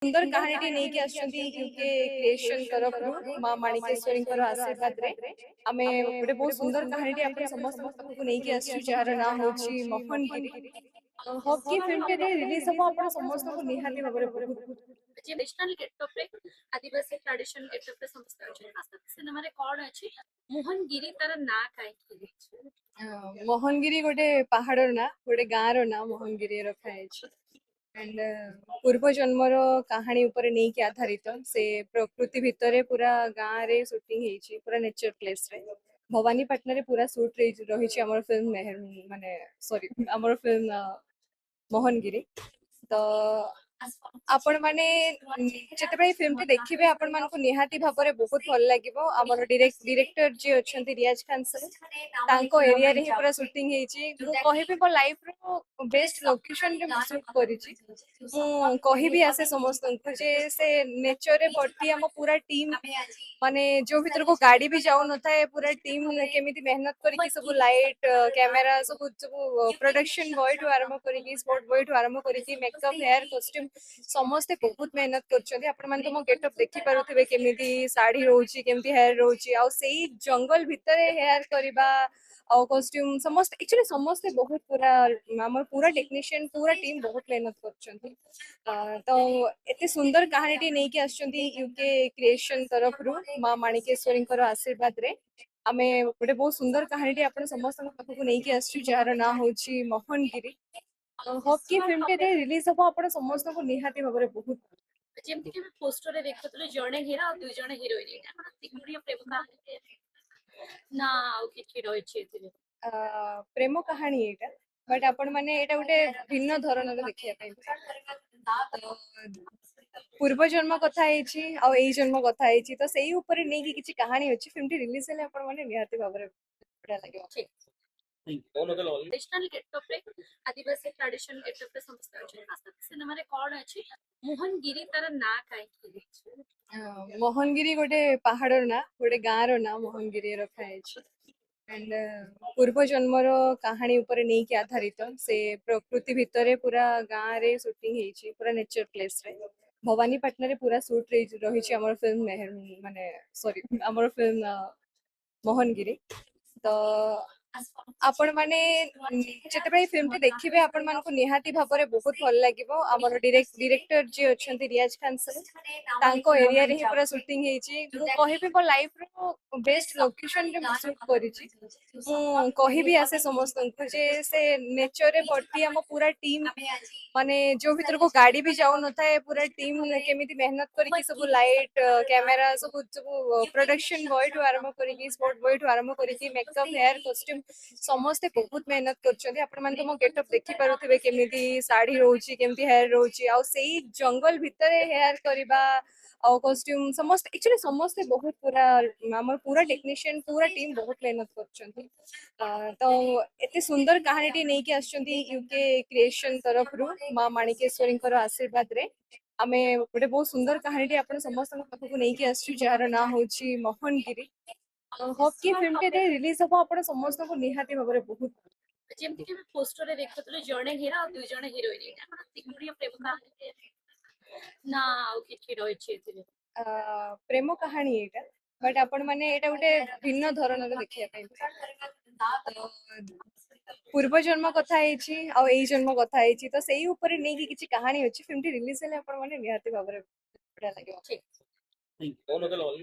ସୁନ୍ଦର କାହାଣୀଟି ନେଇକି ଆସିଛନ୍ତି ୟୁକେ କ୍ରିଏସନ ତରଫରୁ ମା ମାଣିକେଶ୍ୱରୀଙ୍କର ଆଶୀର୍ବାଦରେ ଆମେ ଗୋଟେ ବହୁତ ସୁନ୍ଦର କାହାଣୀଟି ଆପଣ ସମସ୍ତଙ୍କ ପାଖକୁ ନେଇକି ଆସିଛୁ ଯାହାର ନାଁ ହେଉଛି ମୋହନଗିରି। ହୋପ୍ କି ଫିଲ୍ମଟି ରିଲିଜ ହବ ଆପଣ ସମସ୍ତଙ୍କୁ ନିହାତି ଭାବରେ ବହୁତ ट्रेडिशनल गेटअप रे आदिवासी ट्रेडिशन गेटअप रे समस्त अछि आस्ते सिनेमा रे कोन अछि मोहनगिरी तार ना काहे ମୋହନଗିରି ଗୋଟେ ପାହାଡର ନାଁ, ଗୋଟେ ଗାଁର ନାଁ ମୋହନଗିରି ରଖାଯାଇଛି। ଆଣ୍ଡ ପୂର୍ବ ଜନ୍ମର କାହାଣୀ ଉପରେ ନେଇକି ଆଧାରିତ। ସେ ପ୍ରକୃତି ଭିତରେ ପୁରା ଗାଁରେ ସୁଟିଂ ହେଇଛି, ପୁରା ନେଚର ପ୍ଲେସରେ। ଭବାନୀପାଟଣାରେ ପୁରା ସୁଟ୍ ରହିଛି ଆମର ଫିଲ୍ମ ମାନେ ସରି ଆମର ଫିଲ୍ମ ମୋହନଗିରି। ତ ଆପଣ ମାନେ ଯେତେବେଳେ ଫିଲ୍ମଟି ଦେଖିବେ ଆପଣ ମାନଙ୍କୁ ନିହାତି ଭାବରେ ବହୁତ ଭଲ ଲାଗିବ। ଆମର ଡିରେକ୍ଟର ଯିଏ ଅଛନ୍ତି ରିୟାଜ ଖାନ ସାର୍, ତାଙ୍କ ଏରିଆରେ ହିଁ ପୁରା ସୁଟିଂ ହେଇଛି। ମୁଁ କହିବି ମୋ ଲାଇଫର ବେଷ୍ଟ ଲୋକେସନରେ ମୁଁ ସୁଟ୍ କରିଛି। ମୁଁ କହିବି ଆସେ ସମସ୍ତଙ୍କୁ ଯେ ସେ ନେଚରରେ ଭର୍ତ୍ତି ଆମ ପୁରା ଟିମ୍, ମାନେ ଯୋଉ ଭିତରକୁ ଗାଡି ବି ଯାଉନଥାଏ, ପୁରା ଟିମ୍ କେମିତି ମେହନତ କରିକି ସବୁ ଲାଇଟ୍ କ୍ୟାମେରା ସବୁ ପ୍ରୋଡକ୍ସନ ବୟ ଠୁ ଆରମ୍ଭ କରିକି ସ୍ପୋର୍ଟ ବୟ ଠୁ ଆରମ୍ଭ କରିକି ମେକଅପ୍ ହେୟାର କଷ୍ଟ୍ୟୁମ ସମସ୍ତେ ବହୁତ ମେହନତ କରୁଛନ୍ତି। ଆପଣମାନେ ତ ମୋ ଗେଟଅପ୍ ଦେଖିପାରୁଥିବେ କେମିତି ଶାଢୀ ରହୁଛି, କେମିତି ହେୟାର ରହୁଛି, ଆଉ ସେଇ ଜଙ୍ଗଲ ଭିତରେ ହେୟାର କରିବା ଆଉ କଷ୍ଟ୍ୟୁମ ସମସ୍ତେ ଆକ୍ଚୁଆଲି ସମସ୍ତେ ବହୁତ ପୁରା ଆମର ପୁରା ଟେକ୍ନିସିଆନ ପୁରା ଟିମ୍ ବହୁତ ମେହନତ କରୁଛନ୍ତି। ତ ଏତେ ସୁନ୍ଦର କାହାଣୀଟି ନେଇକି ଆସିଛନ୍ତି ୟୁକେ କ୍ରିଏସନ ତରଫରୁ ମା ମାଣିକେଶ୍ୱରୀଙ୍କର ଆଶୀର୍ବାଦରେ ଆମେ ଗୋଟେ ବହୁତ ସୁନ୍ଦର କାହାଣୀଟି ଆପଣ ସମସ୍ତଙ୍କ ପାଖକୁ ନେଇକି ଆସିଛୁ ଯାହାର ନାଁ ହେଉଛି ମୋହନଗିରି। ହୋପ୍ କି ଫିଲ୍ମଟି ରିଲିଜ ହବ ଆପଣ ସମସ୍ତଙ୍କୁ ନିହାତି ଭାବରେ ବହୁତ ଯେମିତି କି ପୋଷ୍ଟର ରେ ଦେଖୁଥିଲେ ଜଣେ ହିରୋ ଆଉ ଦୁଇ ଜଣ ହିରୋଇନ ଏଇଟା ଆପଣ ତିନିଟିଆ ପ୍ରେମ କାହାଣୀ ନା ଆଉ କିଛି ରହିଛି ଏଥିରେ ପ୍ରେମ କାହାଣୀ ଏଇଟା, ବଟ୍ ଆପଣ ମାନେ ଏଇଟା ଗୋଟେ ଭିନ୍ନ ଧରଣର ଦେଖିବା ପାଇଁ। ପୂର୍ବ ଜନ୍ମ କଥା ହେଇଛି ଆଉ ଏଇ ଜନ୍ମ କଥା ହେଇଛି, ତ ସେଇ ଉପରେ ନେଇକି କିଛି କାହାଣୀ ଅଛି। ଫିଲ୍ମଟି ରିଲିଜ ହେଲେ ଆପଣ ମାନେ ନିହାତି ଭାବରେ ବଢିଆ ଲାଗିବ। ट्रेडिशनल गेटअप रे आदिवासी ट्रेडिशन गेटअप रे समस्त अछि आस्ते सिनेमा रे कोन अछि मोहनगिरी तार ना काहे ମୋହନଗିରି ଗୋଟେ ପାହାଡର ନାଁ, ଗୋଟେ ଗାଁର ନାଁ ମୋହନଗିରି ରଖାଯାଇଛି। ଆଣ୍ଡ ପୂର୍ବ ଜନ୍ମର କାହାଣୀ ଉପରେ ନେଇକି ଆଧାରିତ। ସେ ପ୍ରକୃତି ଭିତରେ ପୁରା ଗାଁରେ ସୁଟିଂ ହେଇଛି, ପୁରା ନେଚର ପ୍ଲେସରେ। ଭବାନୀପାଟଣାରେ ପୁରା ସୁଟ୍ ରହିଛି ଆମର ଫିଲ୍ମ ମାନେ ସରି ଆମର ଫିଲ୍ମ ମୋହନଗିରି। ତ ଆପଣ ମାନେ ଯେତେବେଳେ ଫିଲ୍ମଟି ଦେଖିବେ ଆପଣ ମାନଙ୍କୁ ନିହାତି ଭାବରେ ବହୁତ ଭଲ ଲାଗିବ। ଆମର ଡିରେକ୍ଟର ଯିଏ ଅଛନ୍ତି ରିୟାଜ ଖାନ ସାର୍, ତାଙ୍କ ଏରିଆରେ ହିଁ ପୁରା ସୁଟିଂ ହେଇଛି। ମୁଁ କହିବି ମୋ ଲାଇଫର ବେଷ୍ଟ ଲୋକେସନରେ ମୁଁ ସୁଟ୍ କରିଛି। ମୁଁ କହିବି ଆସେ ସମସ୍ତଙ୍କୁ ଯେ ସେ ନେଚରରେ ଭର୍ତ୍ତି ଆମ ପୁରା ଟିମ୍, ମାନେ ଯୋଉ ଭିତରକୁ ଗାଡି ବି ଯାଉନଥାଏ, ପୁରା ଟିମ୍ କେମିତି ମେହନତ କରିକି ସବୁ ଲାଇଟ୍ କ୍ୟାମେରା ସବୁ ପ୍ରୋଡକ୍ସନ ବୟ ଠୁ ଆରମ୍ଭ କରିକି ସ୍ପୋର୍ଟ ବୟ ଠୁ ଆରମ୍ଭ କରିକି ମେକଅପ୍ ହେୟାର କଷ୍ଟ୍ୟୁମ ସମସ୍ତେ ବହୁତ ମେହନତ କରୁଛନ୍ତି। ଆପଣମାନେ ତ ମୋ ଗେଟଅପ୍ ଦେଖିପାରୁଥିବେ କେମିତି ଶାଢୀ ରହୁଛି, କେମିତି ହେୟାର ରହୁଛି, ଆଉ ସେଇ ଜଙ୍ଗଲ ଭିତରେ ହେୟାର କରିବା ଆଉ କଷ୍ଟ୍ୟୁମ ସମସ୍ତେ ଆକ୍ଚୁଆଲି ସମସ୍ତେ ବହୁତ ପୁରା ଆମର ପୁରା ଟେକ୍ନିସିଆନ ପୁରା ଟିମ୍ ବହୁତ ମେହନତ କରୁଛନ୍ତି। ତ ଏତେ ସୁନ୍ଦର କାହାଣୀଟି ନେଇକି ଆସିଛନ୍ତି ୟୁକେ କ୍ରିଏସନ ତରଫରୁ ମା ମାଣିକେଶ୍ୱରୀଙ୍କର ଆଶୀର୍ବାଦରେ ଆମେ ଗୋଟେ ବହୁତ ସୁନ୍ଦର କାହାଣୀଟି ଆପଣ ସମସ୍ତଙ୍କ ପାଖକୁ ନେଇକି ଆସିଛୁ ଯାହାର ନାଁ ହେଉଛି ମୋହନଗିରି। ହୋପ୍ କି ଫିଲ୍ମଟି ରିଲିଜ ହବ ଆପଣ ସମସ୍ତଙ୍କୁ ନିହାତି ଭାବରେ ବହୁତ ଯେମିତି କି ପୋଷ୍ଟର ରେ ଦେଖୁଥିଲେ ଜଣେ ହିରୋ ଆଉ ଦୁଇ ଜଣ ହିରୋଇନ ଏଇଟା ଆପଣ ତିନିଟିଆ ପ୍ରେମ କାହାଣୀ ନା ଆଉ କିଛି ରହିଛି ଏଥିରେ ପ୍ରେମ କାହାଣୀ ଏଇଟା, ବଟ୍ ଆପଣ ମାନେ ଏଇଟା ଗୋଟେ ଭିନ୍ନ ଧରଣର ଦେଖିବା ପାଇଁ। ପୂର୍ବ ଜନ୍ମ କଥା ହେଇଛି ଆଉ ଏଇ ଜନ୍ମ କଥା ହେଇଛି, ତ ସେଇ ଉପରେ ନେଇକି କିଛି କାହାଣୀ ଅଛି। ଫିଲ୍ମଟି ରିଲିଜ ହେଲେ ଆପଣ ମାନେ ନିହାତି ଭାବରେ ବଢିଆ ଲାଗିବ।